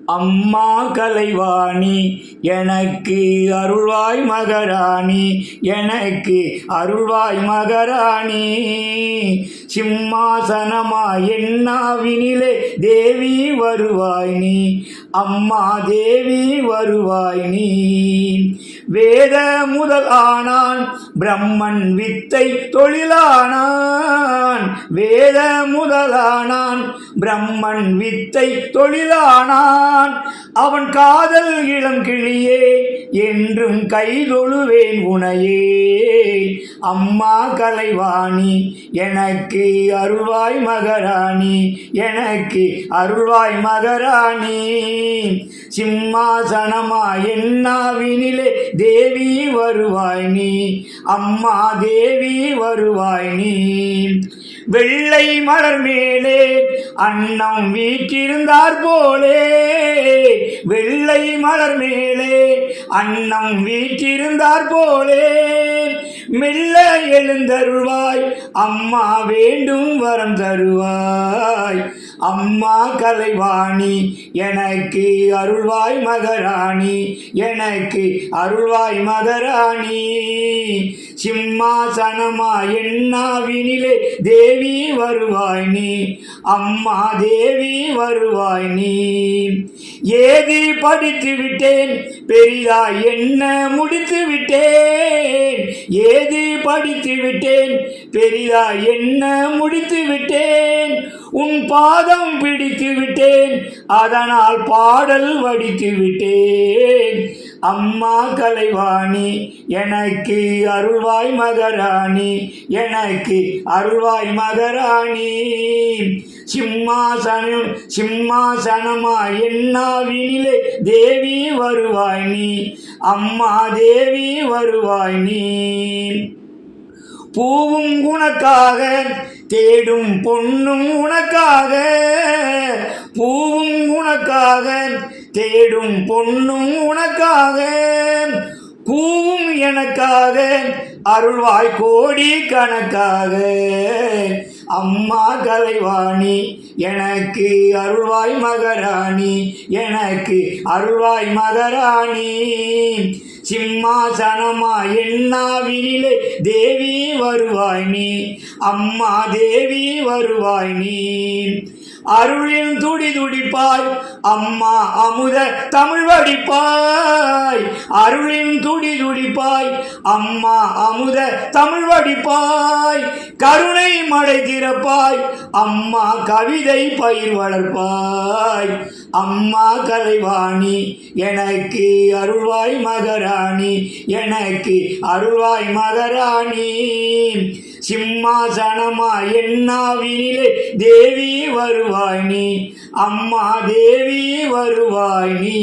அம்மா கலைவாணி எனக்கு அருள்வாய் மகராணி, எனக்கு அருள்வாய் மகராணி. சிம்மாசனமா என்னாவினிலே தேவி வருவாய் நீ, அம்மா தேவி வருவாய் நீ. வேத முதல் ஆனான் பிரம்மன் வித்தை தொழிலானான், வேத முதலானான் பிரம்மன் வித்தை தொழிலானான். அவன் காதல் இளம் கிளியே என்றும் கைதொழுவேன் உனையே. அம்மா கலைவாணி எனக்கு அருள்வாய் மகராணி, எனக்கு அருள்வாய் மகராணி. சிம்மாசனமா என்னாவினிலே தேவி வருவாய் நீ, அம்மா தேவி வருவாய் நீ. வெள்ளை மலர் மேலே அன்னம் வீற்றிருந்தார் போலே, வெள்ளை மலர் மேலே அன்னம் வீற்றிருந்தார் போலே. மெல்ல எழுந்தருள்வாய் அம்மா வேண்டும் வரம் தருவாய். அம்மா கலைவாணி எனக்கு அருள்வாய் மகராணி, எனக்கு அருள்வாய் மகராணி. சிம்மாசனமா என்னாவினிலே தேவி வருவாய் நீ, அம்மா தேவி வருவாய் நீ. ஏதி படித்து விட்டேன் பெரிதாய் என்ன முடித்து விட்டேன், ஏதி படித்து விட்டேன் பெரிதாய் என்ன முடித்து விட்டேன். உன் பாதம் பிடித்து விட்டேன் அதனால் பாடல் வடித்து விட்டேன். அம்மா கலைவாணி எனக்கு அருள்வாய் மகராணி, எனக்கு அருள்வாய் மகராணி. சிம்மாசனமா என்னாவினிலே தேவி வருவாய் நீ, அம்மா தேவி வருவாய் நீ. பூவும் உனக்காக தேடும் பொன்னும் உனக்காக, பூவும் உனக்காக தேடும் பொன்னும் உனக்காக. கூவும் எனக்காக அருள்வாய் கோடி கணக்காக. அம்மா கலைவாணி எனக்கு அருள்வாய் மகராணி, எனக்கு அருள்வாய் மகராணி. சிம்மாசனமா என்னாவினிலே தேவி வருவாய் நீ, அம்மா தேவி வருவாய் நீ. அருளில் துடி துடிப்பாய் அம்மா அமுத தமிழ் வடிப்பாய், அருளின் துடி துடிப்பாய் அம்மா அமுத தமிழ் வடிப்பாய். கருணை மடை திறப்பாய் அம்மா கவிதை பயிர் வளர்ப்பாய். அம்மா கலைவாணி எனக்கு அருள்வாய் மகராணி, எனக்கு அருள்வாய் மகராணி. சிம்மாசனமா என்னாவினிலே தேவி வருவாய் நீ, அம்மா தேவி வருவாய் நீ.